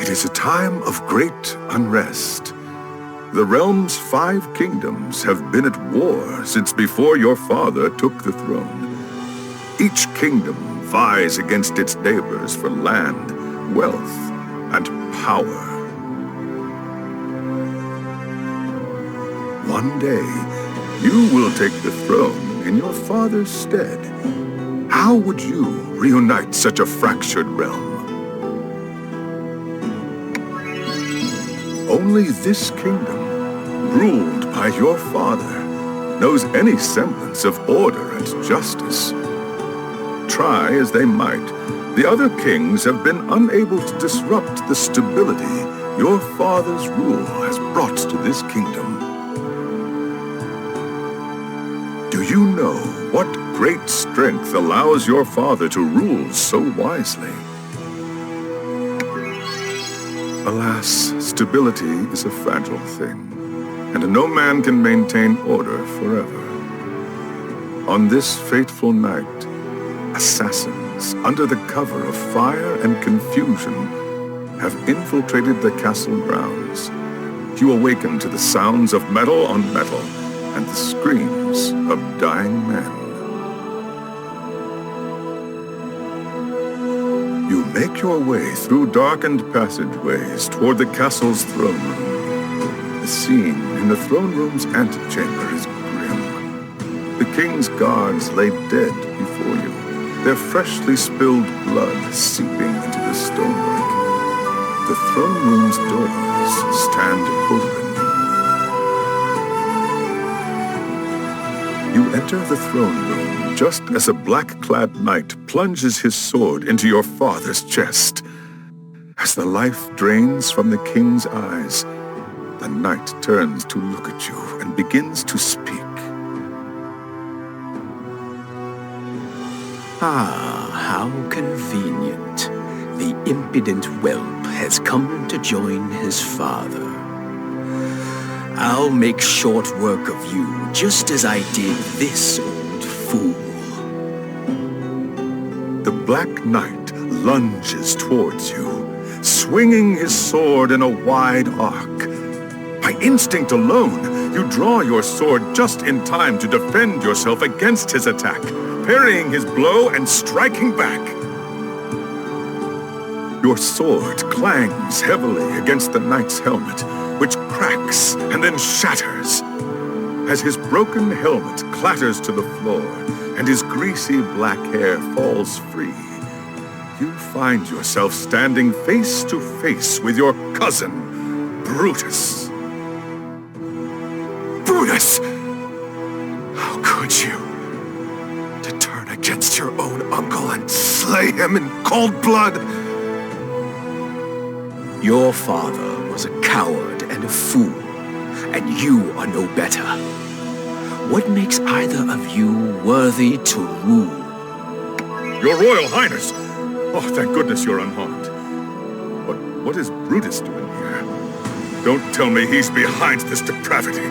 It is a time of great unrest. The realm's 5 kingdoms have been at war since before your father took the throne. Each kingdom vies against its neighbors for land, wealth, and power. One day, you will take the throne in your father's stead. How would you reunite such a fractured realm? Only this kingdom, ruled by your father, knows any semblance of order and justice. Try as they might, the other kings have been unable to disrupt the stability your father's rule has brought to this kingdom. Do you know what great strength allows your father to rule so wisely? Alas, stability is a fragile thing, and no man can maintain order forever. On this fateful night, assassins, under the cover of fire and confusion, have infiltrated the castle grounds. You awaken to the sounds of metal on metal and the screams of dying men. You make your way through darkened passageways toward the castle's throne room. The scene in the throne room's antechamber is grim. The king's guards lay dead before you, their freshly spilled blood seeping into the stonework. The throne room's doors stand open. You enter the throne room just as a black-clad knight plunges his sword into your father's chest. As the life drains from the king's eyes, the knight turns to look at you and begins to speak. Ah, how convenient. The impudent whelp has come to join his father. I'll make short work of you, just as I did this old fool. The Black Knight lunges towards you, swinging his sword in a wide arc. By instinct alone, you draw your sword just in time to defend yourself against his attack, parrying his blow and striking back. Your sword clangs heavily against the knight's helmet, which cracks and then shatters. As his broken helmet clatters to the floor and his greasy black hair falls free, you find yourself standing face to face with your cousin, Brutus. Brutus! How could you? To turn against your own uncle and slay him in cold blood? Your father was a coward and a fool, and you are no better. What makes either of you worthy to rule? Your Royal Highness! Oh, thank goodness you're unharmed. But what is Brutus doing here? Don't tell me he's behind this depravity.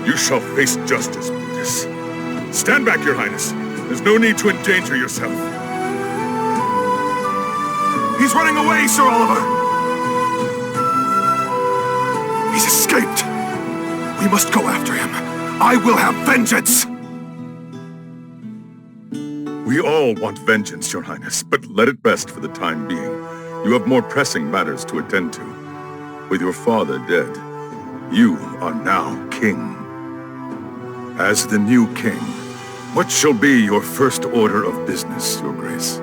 You shall face justice, Brutus. Stand back, Your Highness. There's no need to endanger yourself. He's running away, Sir Oliver! He's escaped! We must go after him. I will have vengeance! We all want vengeance, Your Highness, but let it rest for the time being. You have more pressing matters to attend to. With your father dead, you are now king. As the new king, what shall be your first order of business, Your Grace?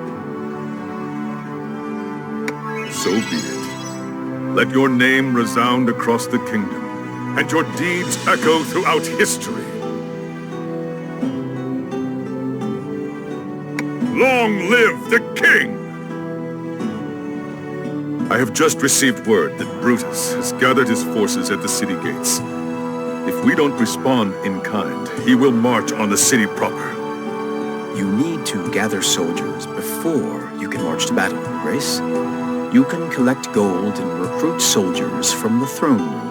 So be it. Let your name resound across the kingdom, and your deeds echo throughout history. Long live the king! I have just received word that Brutus has gathered his forces at the city gates. If we don't respond in kind, he will march on the city proper. You need to gather soldiers before you can march to battle, Your Grace. You can collect gold and recruit soldiers from the throne room.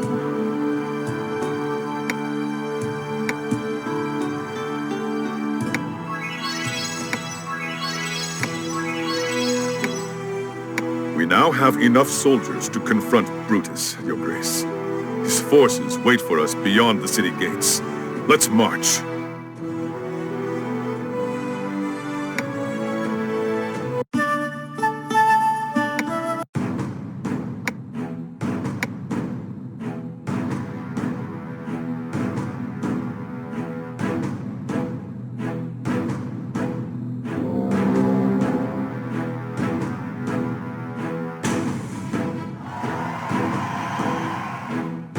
now have enough soldiers to confront Brutus, Your Grace. His forces wait for us beyond the city gates. Let's march.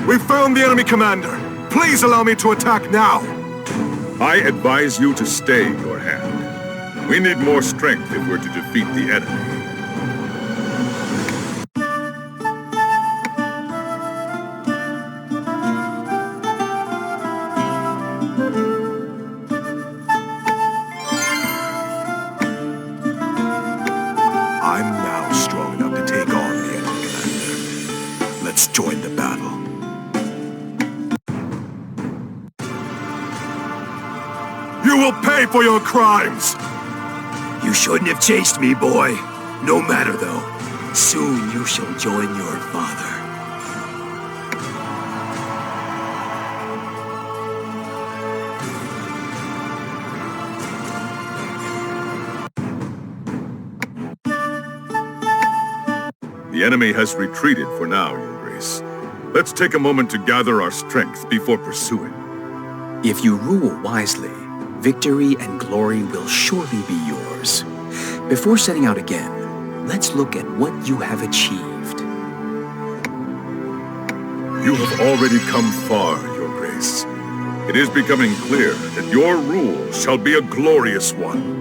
We found the enemy commander. Please allow me to attack now. I advise you to stay your hand. We need more strength if we're to defeat the enemy. I'm now strong enough to take on the enemy commander. Let's join the battle. You will pay for your crimes! You shouldn't have chased me, boy. No matter, though. Soon you shall join your father. The enemy has retreated for now, Your Grace. Let's take a moment to gather our strength before pursuing. If you rule wisely, victory and glory will surely be yours. Before setting out again, let's look at what you have achieved. You have already come far, Your Grace. It is becoming clear that your rule shall be a glorious one.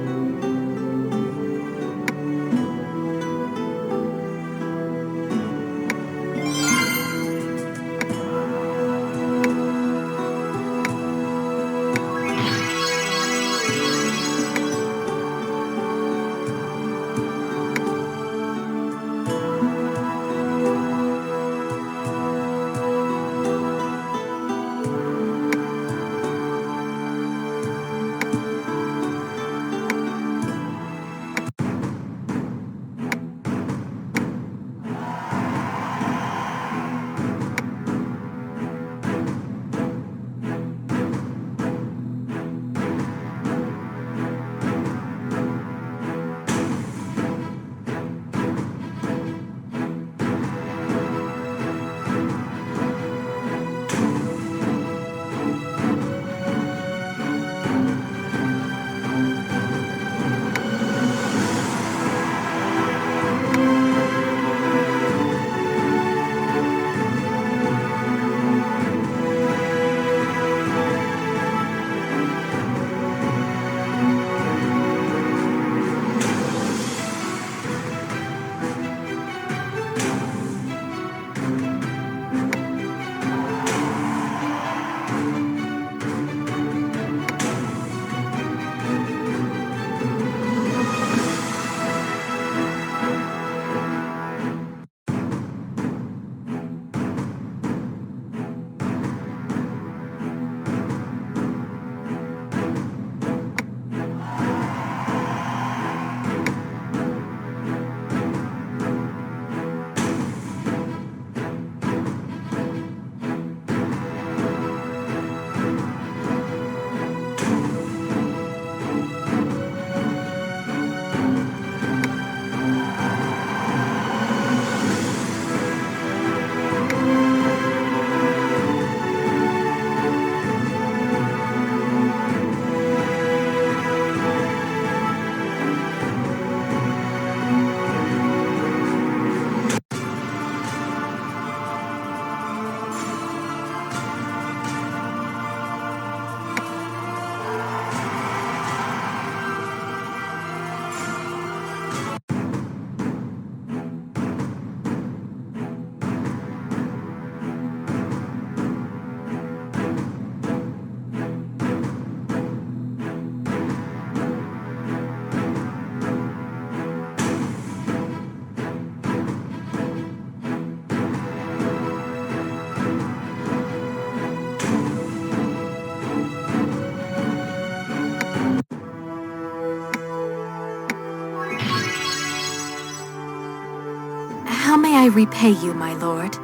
I repay you, my lord?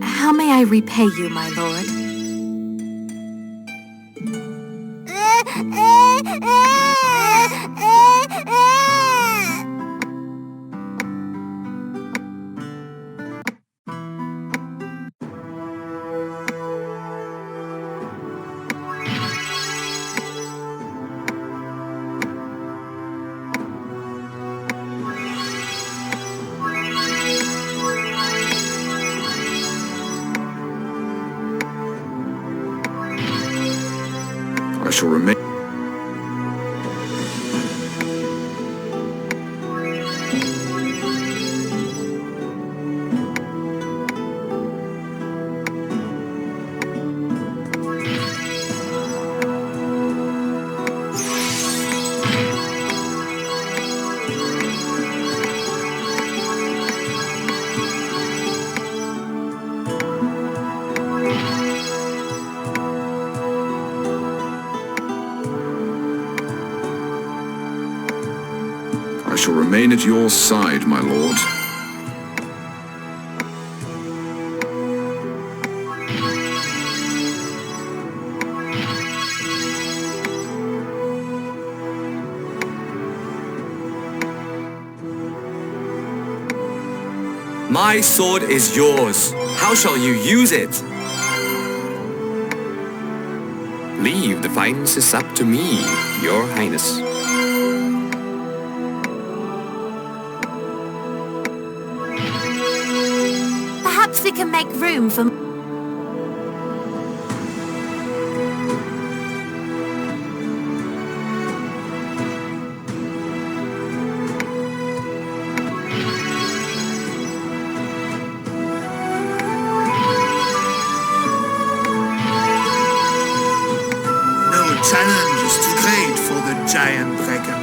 How may I repay you, my lord? I shall remain. I shall remain at your side, my lord. My sword is yours. How shall you use it? Leave the finances up to me, Your Highness. Perhaps we can make room for... No challenge is too great for the giant dragon.